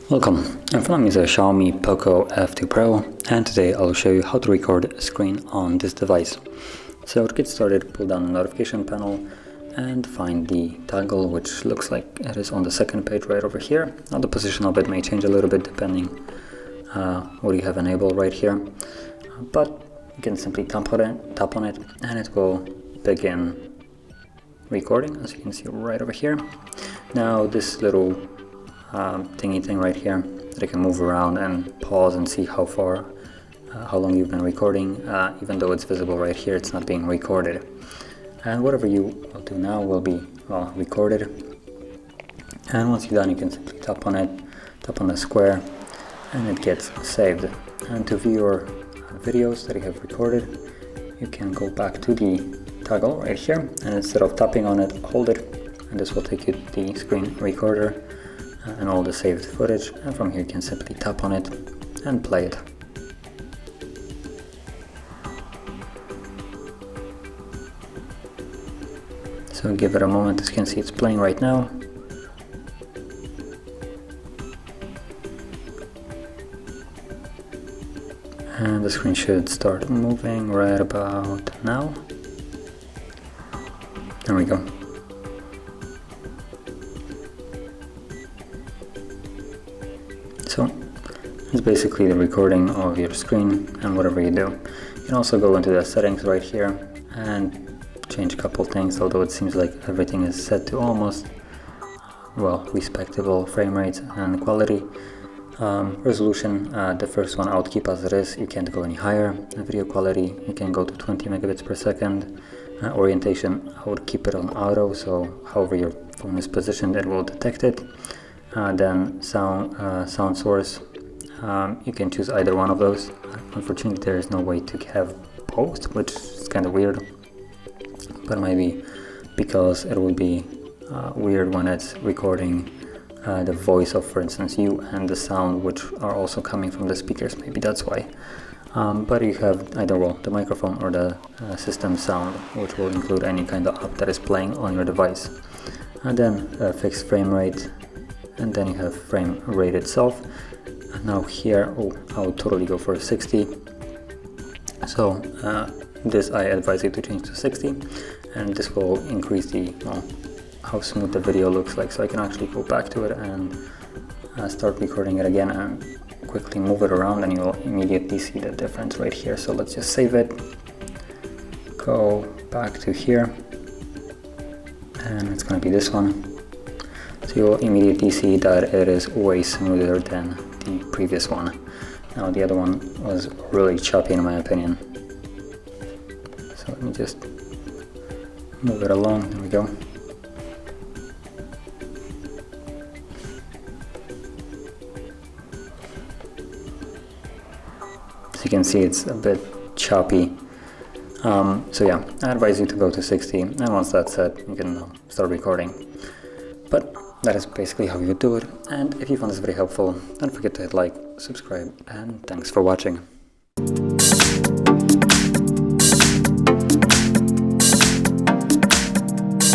Welcome, in front of me is a Xiaomi Poco F2 Pro, and today I'll show you how to record a screen on this device. So to get started, pull down the notification panel and find the toggle, which looks like it is on the second page right over here. Now the position of it may change a little bit depending what you have enabled right here, but you can simply tap on it and it will begin recording, as you can see right over here. Now this little thingy thing right here that I can move around and pause and see how long you've been recording. Even though it's visible right here, it's not being recorded. And whatever you will do now will be recorded. And once you're done, you can simply tap on it, tap on the square, and it gets saved. And to view your videos that you have recorded, you can go back to the toggle right here, and instead of tapping on it, hold it, and this will take you to the screen recorder and all the saved footage, and from here you can simply tap on it and play it. So give it a moment. As you can see, it's playing right now. And the screen should start moving right about now. There we go. So it's basically the recording of your screen and whatever you do. You can also go into the settings right here and change a couple things, although it seems like everything is set to almost respectable frame rates and quality. Resolution, the first one I would keep as it is. You can't go any higher. Video quality, you can go to 20 megabits per second. Orientation, I would keep it on auto, so however your phone is positioned, it will detect it. Then sound source, you can choose either one of those. Unfortunately, there is no way to have both, which is kind of weird, but maybe because it will be weird when it's recording the voice of, for instance, you and the sound, which are also coming from the speakers. Maybe that's why. But you have either the microphone or the system sound, which will include any kind of app that is playing on your device. And then fixed frame rate, and then you have frame rate itself. And now here, I would totally go for 60. So this I advise you to change to 60, and this will increase the how smooth the video looks like. So I can actually go back to it and start recording it again and quickly move it around, and you'll immediately see the difference right here. So let's just save it, go back to here, and it's going to be this one. So you'll immediately see that it is way smoother than the previous one. Now the other one was really choppy in my opinion. So let me just move it along. There we go. So you can see it's a bit choppy. So yeah, I advise you to go to 60, and once that's set, you can start recording. But that is basically how you do it, and if you found this very helpful, don't forget to hit like, subscribe, and thanks for watching.